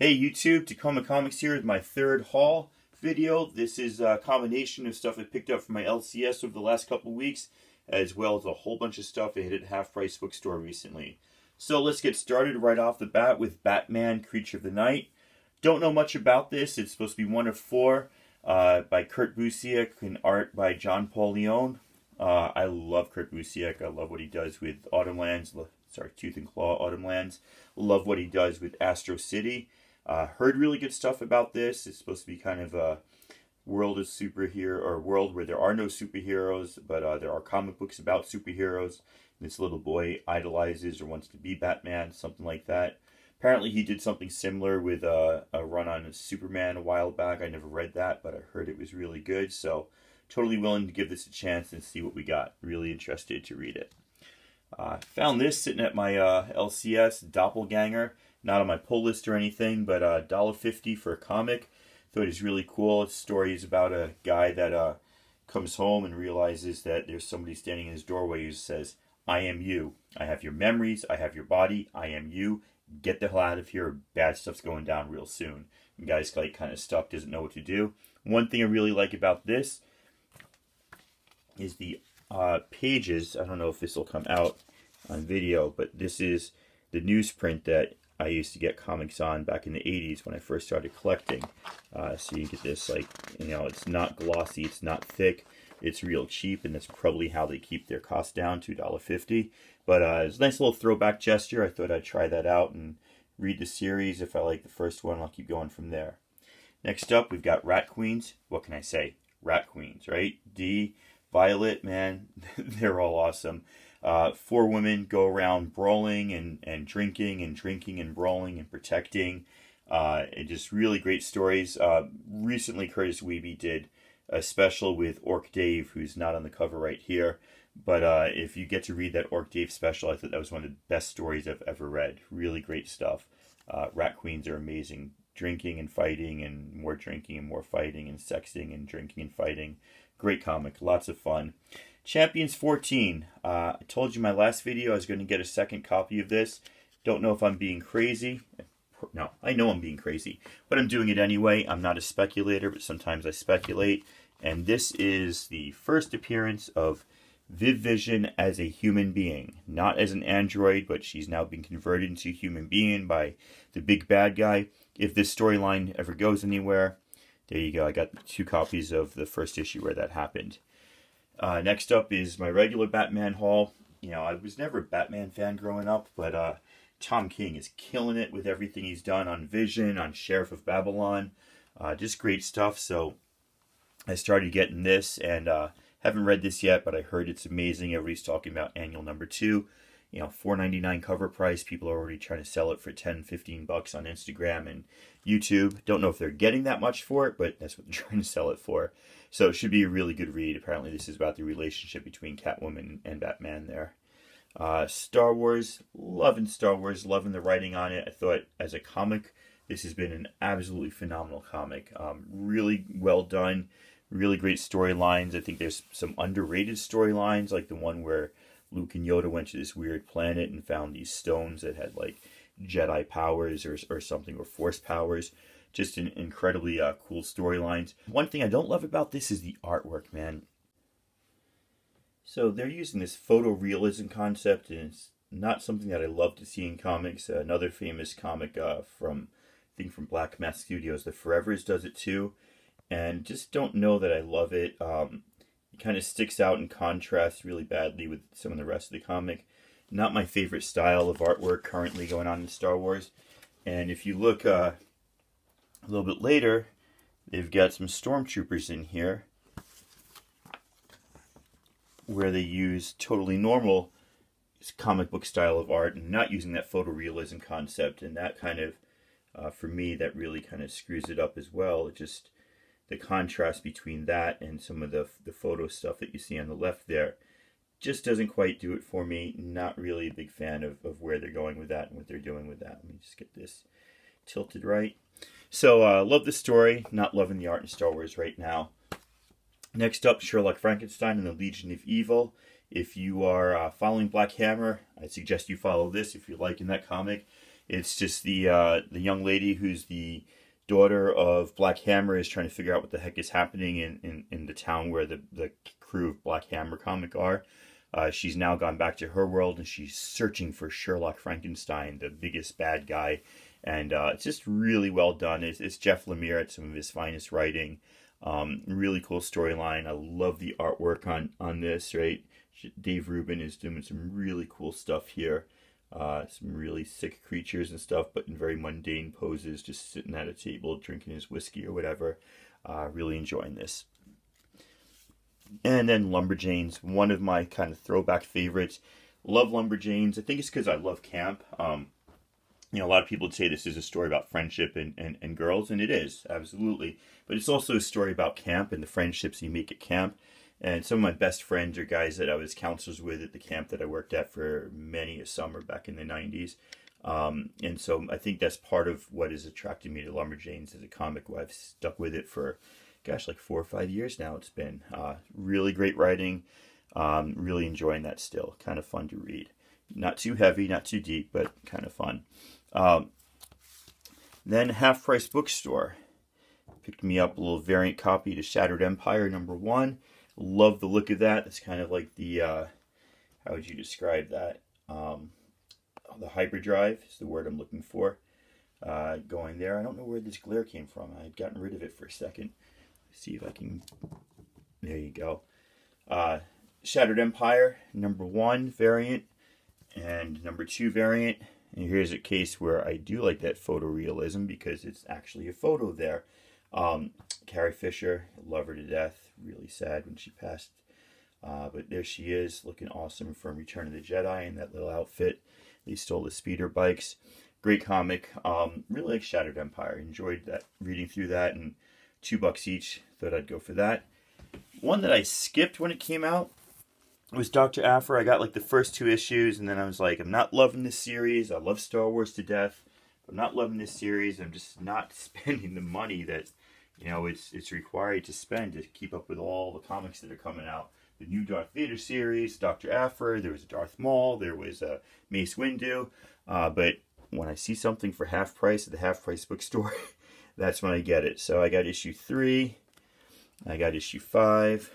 Hey YouTube, Tacoma Comics here with my third haul video. This is a combination of stuff I picked up from my LCS over the last couple of weeks, as well as a whole bunch of stuff I hit at Half Price Bookstore recently. So let's get started right off the bat with Batman Creature of the Night. Don't know much about this. It's supposed to be one of four by Kurt Busiek and art by John Paul Leon. I love Kurt Busiek. I love what he does with Tooth and Claw Autumn Lands. Love what he does with Astro City. Heard really good stuff about this. It's supposed to be kind of a world of superhero, or a world where there are no superheroes, but there are comic books about superheroes. This little boy idolizes or wants to be Batman, something like that. Apparently he did something similar with a run on Superman a while back. I never read that, but I heard it was really good. So totally willing to give this a chance and see what we got. Really interested to read it. Found this sitting at my LCS, Doppelganger. Not on my pull list or anything, but $1.50 for a comic. Thought it was really cool. The story is about a guy that comes home and realizes that there's somebody standing in his doorway who says, "I am you. I have your memories. I have your body. I am you. Get the hell out of here. Bad stuff's going down real soon." The guy's like kind of stuck, doesn't know what to do. One thing I really like about this is the pages. I don't know if this will come out on video, but this is the newsprint that I used to get comics on back in the 80s when I first started collecting. So you get this, like, you know, it's not glossy, it's not thick, it's real cheap, and that's probably how they keep their cost down, $2.50. But it's a nice little throwback gesture. I thought I'd try that out and read the series. If I like the first one, I'll keep going from there. Next up, we've got Rat Queens. What can I say? Rat Queens, right? D, Violet, man, they're all awesome. Four women go around brawling and drinking and brawling and protecting. And just really great stories. Recently, Curtis Wiebe did a special with Orc Dave, who's not on the cover right here. But if you get to read that Orc Dave special, I thought that was one of the best stories I've ever read. Really great stuff. Rat Queens are amazing. Drinking and fighting and more drinking and more fighting and sexting and drinking and fighting. Great comic. Lots of fun. Champions 14. I told you in my last video I was going to get a second copy of this. Don't know if I'm being crazy. No, I know I'm being crazy, but I'm doing it anyway. I'm not a speculator, but sometimes I speculate. And this is the first appearance of Viv Vision as a human being. Not as an android, but she's now been converted into a human being by the big bad guy. If this storyline ever goes anywhere, there you go. I got 2 copies of the first issue where that happened. Next up is my regular Batman haul. You know, I was never a Batman fan growing up, but Tom King is killing it with everything he's done on Vision, on Sheriff of Babylon. Just great stuff. So I started getting this, and haven't read this yet, but I heard it's amazing. Everybody's talking about annual number 2. You know, $4.99 cover price. People are already trying to sell it for $10-15 on Instagram and YouTube. Don't know if they're getting that much for it, but that's what they're trying to sell it for. So it should be a really good read. Apparently this is about the relationship between Catwoman and Batman there. Star Wars. Loving Star Wars. Loving the writing on it. I thought as a comic, this has been an absolutely phenomenal comic. Really well done. Really great storylines. I think there's some underrated storylines, like the one where Luke and Yoda went to this weird planet and found these stones that had like Jedi powers or something, or Force powers. Just an incredibly cool storylines. One thing I don't love about this is the artwork, man. So they're using this photorealism concept, and it's not something that I love to see in comics. Another famous comic from Black Mask Studios, The Forevers, does it too. And just don't know that I love it. It kind of sticks out in contrast really badly with some of the rest of the comic. Not my favorite style of artwork currently going on in Star Wars. And if you look a little bit later, they've got some stormtroopers in here where they use totally normal comic book style of art and not using that photorealism concept. And that kind of, for me, that really kind of screws it up as well. It just, the contrast between that and some of the photo stuff that you see on the left there just doesn't quite do it for me. Not really a big fan of where they're going with that and what they're doing with that. Let me just get this tilted right. So, love the story. Not loving the art in Star Wars right now. Next up, Sherlock Frankenstein and the Legion of Evil. If you are following Black Hammer, I suggest you follow this if you're liking that comic. It's just the young lady who's the daughter of Black Hammer is trying to figure out what the heck is happening in the town where the crew of Black Hammer comic are. She's now gone back to her world, and she's searching for Sherlock Frankenstein, the biggest bad guy. And it's just really well done. It's Jeff Lemire at some of his finest writing. Really cool storyline. I love the artwork on this, right? Dave Rubin is doing some really cool stuff here. Some really sick creatures and stuff, but in very mundane poses, just sitting at a table, drinking his whiskey or whatever. Really enjoying this. And then Lumberjanes, one of my kind of throwback favorites. Love Lumberjanes. I think it's because I love camp. You know, a lot of people would say this is a story about friendship and girls, and it is, absolutely. But it's also a story about camp and the friendships you make at camp. And some of my best friends are guys that I was counselors with at the camp that I worked at for many a summer back in the 90s. And so I think that's part of what has attracted me to Lumberjanes as a comic. I've stuck with it for, gosh, like 4 or 5 years now it's been. Really great writing. Really enjoying that still. Kind of fun to read. Not too heavy, not too deep, but kind of fun. Then Half Price Bookstore picked me up a little variant copy to Shattered Empire #1. Love the look of that. It's kind of like the, how would you describe that? The hyperdrive is the word I'm looking for. Going there. I don't know where this glare came from. I had gotten rid of it for a second. Let's see if I can, there you go. Shattered Empire, #1 variant, and #2 variant. And here's a case where I do like that photorealism because it's actually a photo there. Carrie Fisher, love her to death. Really sad when she passed. But there she is, looking awesome from Return of the Jedi in that little outfit. They stole the speeder bikes. Great comic. Really like Shattered Empire. Enjoyed that, reading through that, and $2 each. Thought I'd go for that. One that I skipped when it came out was Dr. Aphra. I got like the first 2 issues, and then I was like, I'm not loving this series. I love Star Wars to death. I'm not loving this series. I'm just not spending the money that, you know, it's required to spend to keep up with all the comics that are coming out. The new Darth Vader series, Dr. Aphra, there was a Darth Maul, there was a Mace Windu. But when I see something for half price at the Half Price Bookstore, that's when I get it. So I got issue 3, I got issue 5,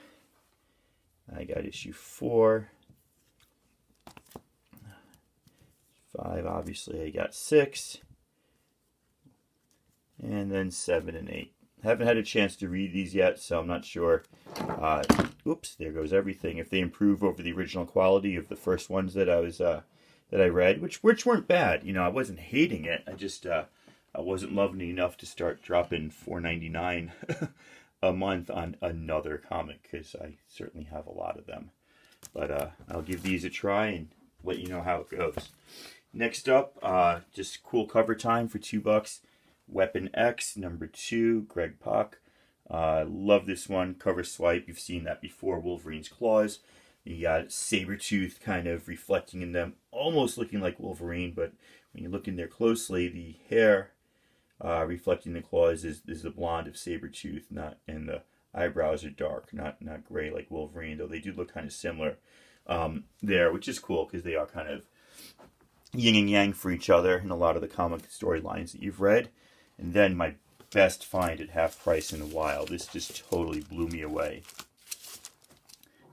I got issue 4, 5, obviously I got 6, and then 7 and 8. Haven't had a chance to read these yet, so I'm not sure. Oops, there goes everything. If they improve over the original quality of the first ones that I was that I read, which weren't bad. You know, I wasn't hating it. I just I wasn't loving it enough to start dropping $4.99 a month on another comic, because I certainly have a lot of them. But I'll give these a try and let you know how it goes. Next up, just cool cover time for $2. Weapon X, #2, Greg Pak. Love this one. Cover swipe. You've seen that before. Wolverine's claws. You got Sabretooth kind of reflecting in them, almost looking like Wolverine, but when you look in there closely, the hair reflecting the claws is the blonde of Sabretooth, and the eyebrows are dark, not gray like Wolverine, though they do look kind of similar there, which is cool because they are kind of yin and yang for each other in a lot of the comic storylines that you've read. And then my best find at half price in a while. This just totally blew me away.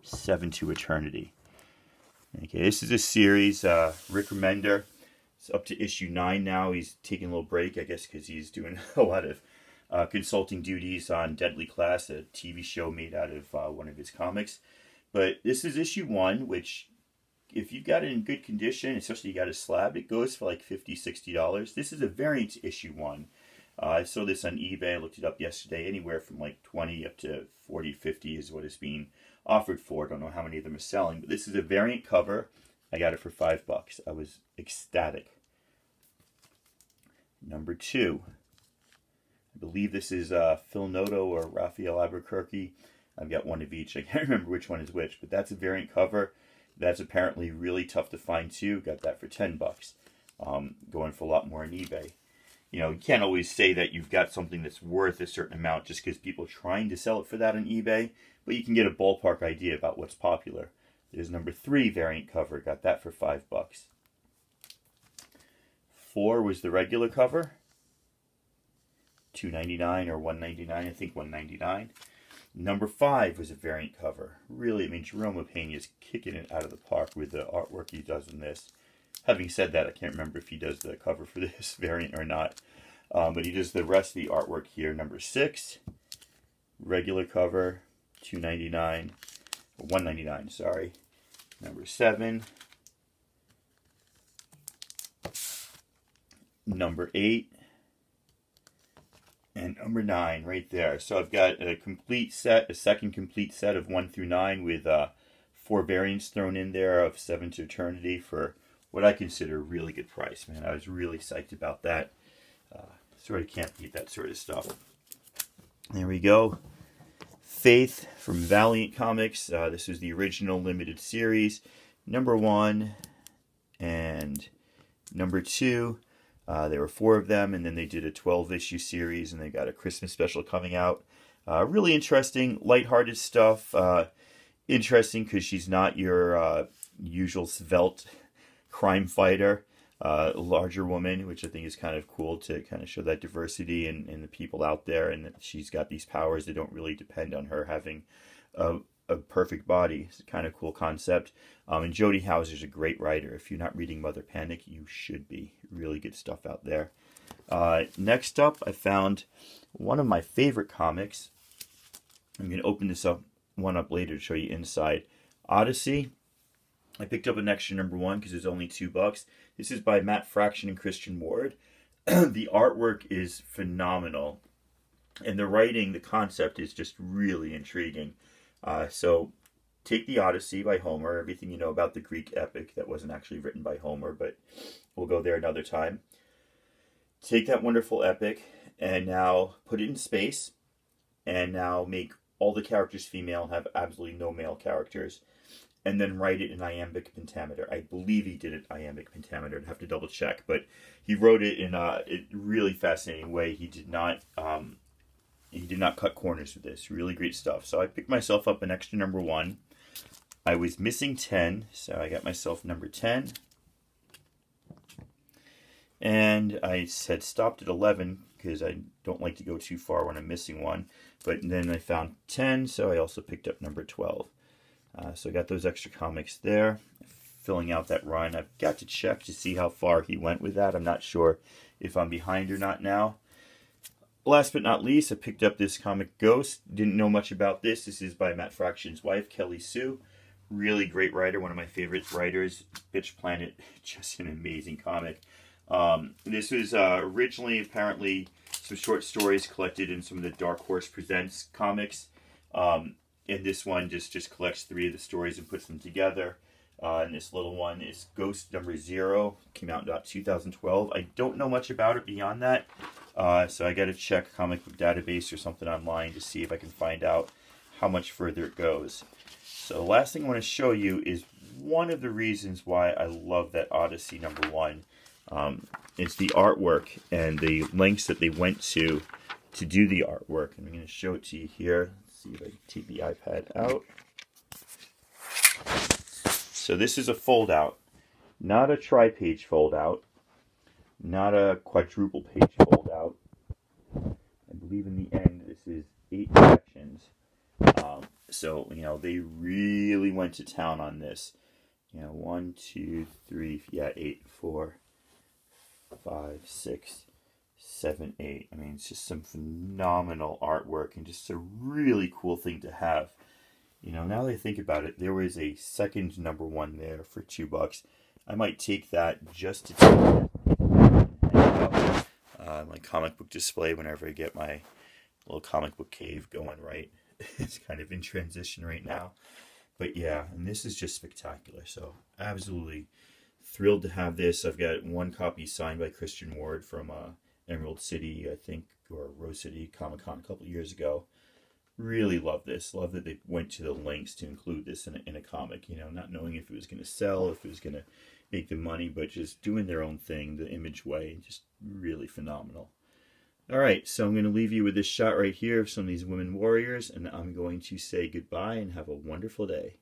7 to Eternity. Okay, this is a series. Rick Remender. It's up to issue 9 now. He's taking a little break, I guess, because he's doing a lot of consulting duties on Deadly Class, a TV show made out of one of his comics. But this is issue 1, which, if you've got it in good condition, especially you got a slab, it goes for like $50, $60. This is a variant issue 1. I saw this on eBay. I looked it up yesterday. Anywhere from like 20 up to 40, 50 is what it's being offered for. I don't know how many of them are selling, but this is a variant cover. I got it for $5. I was ecstatic. #2. I believe this is Phil Noto or Raphael Albuquerque. I've got one of each. I can't remember which one is which, but that's a variant cover. That's apparently really tough to find too. Got that for $10. Going for a lot more on eBay. You know, you can't always say that you've got something that's worth a certain amount just because people are trying to sell it for that on eBay, but you can get a ballpark idea about what's popular. There's #3 variant cover. Got that for $5. 4 was the regular cover. $2.99 or $1.99, I think $1.99. Number 5 was a variant cover. Really, I mean, Jerome Pena is kicking it out of the park with the artwork he does in this. Having said that, I can't remember if he does the cover for this variant or not. But he does the rest of the artwork here. Number 6, regular cover, $2.99, $1.99, sorry. Number 7, number 8, and number 9 right there. So I've got a complete set, a second complete set of 1 through 9 with 4 variants thrown in there of 7 to Eternity for what I consider a really good price, man. I was really psyched about that. Sort of can't beat that sort of stuff. There we go. Faith from Valiant Comics. This was the original limited series. Number 1 and number 2. There were 4 of them, and then they did a 12-issue series, and they got a Christmas special coming out. Really interesting, lighthearted stuff. Interesting because she's not your usual svelte crime fighter. Larger woman, which I think is kind of cool to kind of show that diversity in the people out there, and that she's got these powers that don't really depend on her having a perfect body. It's a kind of cool concept. And Jody Houser's a great writer. If you're not reading Mother Panic, you should be. Really good stuff out there. Next up, I found one of my favorite comics. I'm going to open this one up later to show you inside. ODY-C. I picked up an extra number 1 because it's only $2. This is by Matt Fraction and Christian Ward. The artwork is phenomenal. And the writing, the concept is just really intriguing. So take the Odyssey by Homer, everything you know about the Greek epic that wasn't actually written by Homer, but we'll go there another time. Take that wonderful epic and now put it in space, and now make all the characters female and have absolutely no male characters. And then write it in iambic pentameter. I believe he did it iambic pentameter. I'd have to double check, but he wrote it in a really fascinating way. He did not cut corners with this. Really great stuff. So I picked myself up an extra number 1. I was missing 10, so I got myself number 10. And I had stopped at 11 because I don't like to go too far when I'm missing one. But then I found 10, so I also picked up number 12. So I got those extra comics there, filling out that run. I've got to check to see how far he went with that. I'm not sure if I'm behind or not now. Last but not least, I picked up this comic Ghost. Didn't know much about this. This is by Matt Fraction's wife, Kelly Sue. Really great writer, one of my favorite writers. Bitch Planet, just an amazing comic. This was originally apparently some short stories collected in some of the Dark Horse Presents comics. And this one just collects 3 of the stories and puts them together. And this little one is Ghost number 0. Came out in 2012. I don't know much about it beyond that. So I got to check Comic Book Database or something online to see if I can find out how much further it goes. So the last thing I want to show you is one of the reasons why I love that ODY-C number 1. It's the artwork and the lengths that they went to do the artwork. I'm going to show it to you here. See if I can take the iPad out. So this is a fold out, not a tri-page fold out, not a quadruple page fold out. I believe in the end this is 8 sections. So you know they really went to town on this. You know, 1, 2, 3, yeah, 8, 4, 5, 6. 7, 8. I mean, it's just some phenomenal artwork and just a really cool thing to have. You know, now that I think about it, there was a second number 1 there for $2. I might take that just to take it my comic book display whenever I get my little comic book cave going, right? It's kind of in transition right now. But yeah, and this is just spectacular. So absolutely thrilled to have this. I've got 1 copy signed by Christian Ward from Emerald City, I think, or Rose City Comic-Con a couple years ago. Really love this. Love that they went to the lengths to include this in a comic, you know, not knowing if it was going to sell, if it was going to make them money, but just doing their own thing, the Image way, just really phenomenal. All right, so I'm going to leave you with this shot right here of some of these women warriors, and I'm going to say goodbye and have a wonderful day.